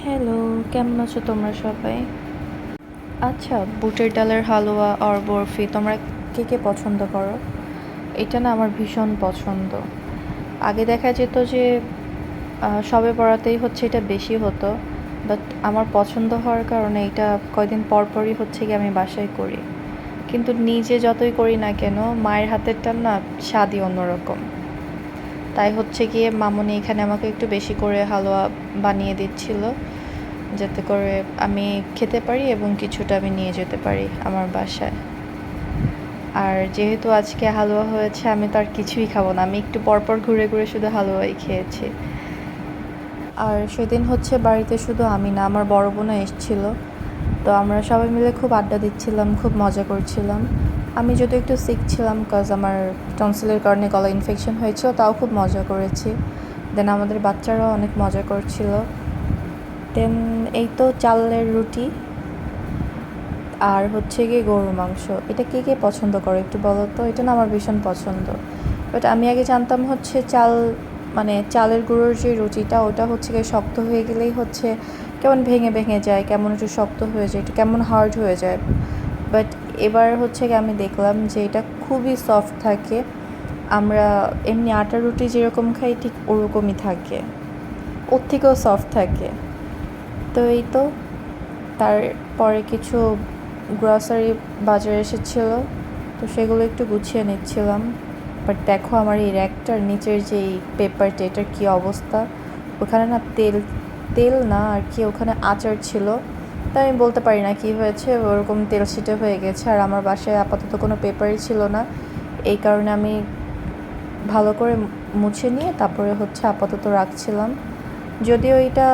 Hello, কেমন আছো তোমরা সবাই? আচ্ছা, বুটের ডালের হালুয়া আর বরফি তোমরা কে কে পছন্দ করো? এটা না আমার ভীষণ পছন্দ। আগে দেখা যেত যে শবে বরাতেই হচ্ছে এটা বেশি হতো, বাট আমার পছন্দ হওয়ার কারণে এটা কয়দিন পর পরই হচ্ছে গিয়ে আমি বাসায় করি। কিন্তু নিজে যতই করি না কেন, মায়ের হাতেরটা না স্বাদই অন্যরকম। তাই হচ্ছে গিয়ে মামুনি এখানে আমাকে একটু বেশি করে হালুয়া বানিয়ে দিচ্ছিল, যাতে করে আমি খেতে পারি এবং কিছুটা আমি নিয়ে যেতে পারি আমার বাসায়। আর যেহেতু আজকে হালুয়া হয়েছে, আমি তো আর কিছুই খাবো না, আমি একটু পরপর ঘুরে ঘুরে শুধু হালুয়াই খেয়েছি। আর সেদিন হচ্ছে বাড়িতে শুধু আমি না, আমার বড় বোনও এসেছিল। তো আমরা সবাই মিলে খুব আড্ডা দিচ্ছিলাম, খুব মজা করছিলাম। আমি যদিও একটু সিক ছিলাম, কজ আমার টনসিলের কারণে গলা ইনফেকশন হয়েছিল, তাও খুব মজা করেছি। দেন আমাদের বাচ্চারাও অনেক মজা করছিল। দেন এই তো চালের রুটি আর হচ্ছে গিয়ে গরুর মাংস। এটা কে কে পছন্দ করো একটু বলো তো? এটা না আমার ভীষণ পছন্দ। বাট আমি আগে জানতাম হচ্ছে চাল, মানে চালের গুঁড়োর যে রুটিটা, ওটা হচ্ছে গিয়ে শক্ত হয়ে গেলেই হচ্ছে কেমন ভেঙে ভেঙে যায়, কেমন একটু শক্ত হয়ে যায়, একটু কেমন হার্ড হয়ে যায়। বাট এবার হচ্ছে গিয়ে আমি দেখলাম যে এটা খুবই সফট থাকে। আমরা এমনি আটার রুটি যেরকম খাই ঠিক ওরকমই থাকে, ওর থেকেও সফট থাকে। তো এই তো তারপরে কিছু গ্রসারি বাজারে এসেছিলো, তো সেগুলো একটু গুছিয়ে নিচ্ছিলাম। বাট দেখো আমার এই র্যাকটার নিচের যেই পেপারটা, এটার কী অবস্থা! ওখানে না তেল, তেল না আর কি, ওখানে আচার ছিল। তাই আমি বলতে পারি না কী হয়েছে, ওরকম তেল ছিটে হয়ে গেছে। আর আমার বাসায় আপাতত কোনো পেপারই ছিল না, এই কারণে আমি ভালো করে মুছে নিয়ে তারপরে হচ্ছে আপাতত রাখছিলাম। যদিও এটা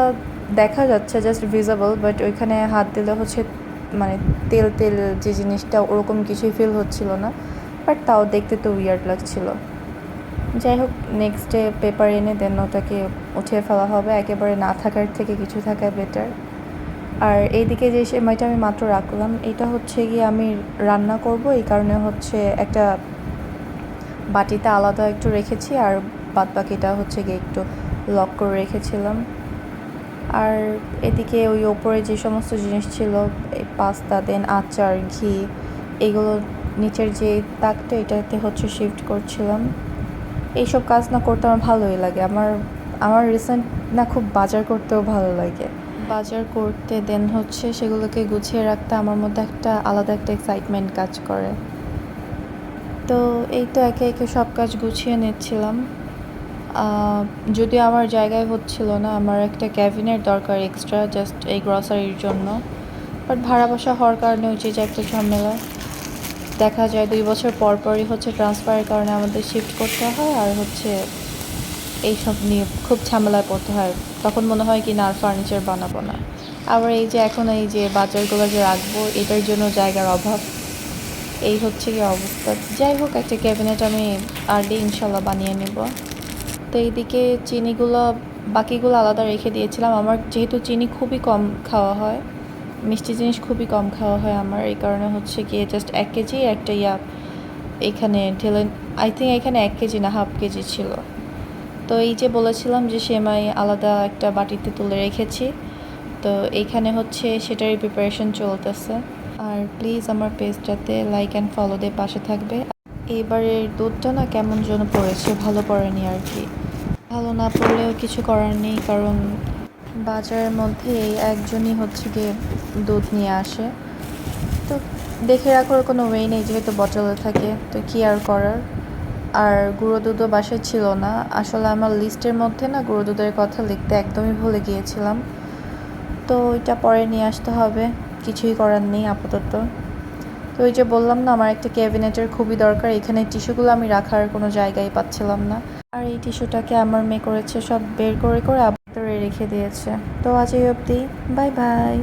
দেখা যাচ্ছে জাস্ট ভিজিবল, বাট ওইখানে হাত দিলে হচ্ছে মানে তেল তেল যে জিনিসটা, ওরকম কিছুই ফিল হচ্ছিল না। বাট তাও দেখতে তো উইয়ার্ড লাগছিল। যাই হোক, নেক্সট ডে পেপার এনে দেন ওটাকে উঠিয়ে ফেলা হবে। একেবারে না থাকার থেকে কিছু থাকা বেটার। আর এইদিকে যে সেমাইটা আমি মাত্র রাখলাম, এটা হচ্ছে গিয়ে আমি রান্না করব, এই কারণে হচ্ছে একটা বাটিতে আলাদা একটু রেখেছি, আর বাদ বাকিটা হচ্ছে গিয়ে একটু লক করে রেখেছিলাম। আর এদিকে ওই ওপরে যে সমস্ত জিনিস ছিল, এই পাস্তা, দেন আচার, ঘি, এগুলো নিচের যে তাকটা, এটাতে হচ্ছে শিফট করছিলাম। এইসব কাজ না করতে আমার ভালোই লাগে। আমার আমার রিসেন্ট না খুব বাজার করতেও ভালো লাগে। বাজার করতে, দেন হচ্ছে সেগুলোকে গুছিয়ে রাখতে আমার মধ্যে একটা আলাদা একটা এক্সাইটমেন্ট কাজ করে। তো এই তো একে একে সব কাজ গুছিয়ে নিচ্ছিলাম। যদিও আমার জায়গায় হচ্ছিল না, আমার একটা ক্যাবিনেট দরকার এক্সট্রা, জাস্ট এই গ্রসারির জন্য। বাট ভাড়া বাসা হওয়ার কারণে ওই যে একটা ঝামেলা, দেখা যায় 2 বছর পর পরই হচ্ছে ট্রান্সফারের কারণে আমাদের শিফট করতে হয়, আর হচ্ছে এইসব নিয়ে খুব ঝামেলায় পড়তে হয়। তখন মনে হয় কি না আর ফার্নিচার বানাবো না। আবার এই যে এখন এই যে বাজারগুলো যে রাখবো, এটার জন্য জায়গার অভাব। এই হচ্ছে কি অবস্থা। যাই হোক, একটা ক্যাবিনেট আমি আর্লি ইনশাল্লাহ বানিয়ে নেব। তো এইদিকে চিনিগুলো, বাকিগুলো আলাদা রেখে দিয়েছিলাম। আমার যেহেতু চিনি খুবই কম খাওয়া হয়, মিষ্টি জিনিস খুবই কম খাওয়া হয় আমার, এই কারণে হচ্ছে গিয়ে জাস্ট 1 কেজি একটা এখানে ঢেলে, আই থিঙ্ক এখানে 1 কেজি না 1/2 কেজি ছিল। তো এই যে বলেছিলাম যে সেমাই আলাদা একটা বাটিতে তুলে রেখেছি, তো এইখানে হচ্ছে সেটারই প্রিপারেশন চলতেছে। আর প্লিজ আমার পেজটাতে লাইক অ্যান্ড ফলো দিয়ে পাশে থাকবে। এইবারের দুধটা না কেমন যেন পড়েছে, ভালো পড়েনি আর কি। ভালো না পড়লেও কিছু করার নেই, কারণ বাজারের মধ্যে এই একজনই হচ্ছে গিয়ে দুধ নিয়ে আসে। তো দেখে রাখার কোনো ওয়ে নেই, যেহেতু বটলে থাকে, তো কী আর করার। আর গুঁড়ো দুধও বাসায় ছিল না। আসলে আমার লিস্টের মধ্যে না গুঁড়ো দুধের কথা লিখতে একদমই ভুলে গিয়েছিলাম। তো ওইটা পরে নিয়ে আসতে হবে, কিছুই করার নেই আপাতত। তো ওই যে বললাম না, আমার একটা ক্যাবিনেটের খুবই দরকার। এখানে টিস্যুগুলো আমি রাখার কোনো জায়গায় পাচ্ছিলাম না। আর এই টিস্যুটাকে আমার মেয়ে করেছে সব বের করে করে আবার রেখে দিয়েছে। তো আজ এই অবধি, বাই বাই।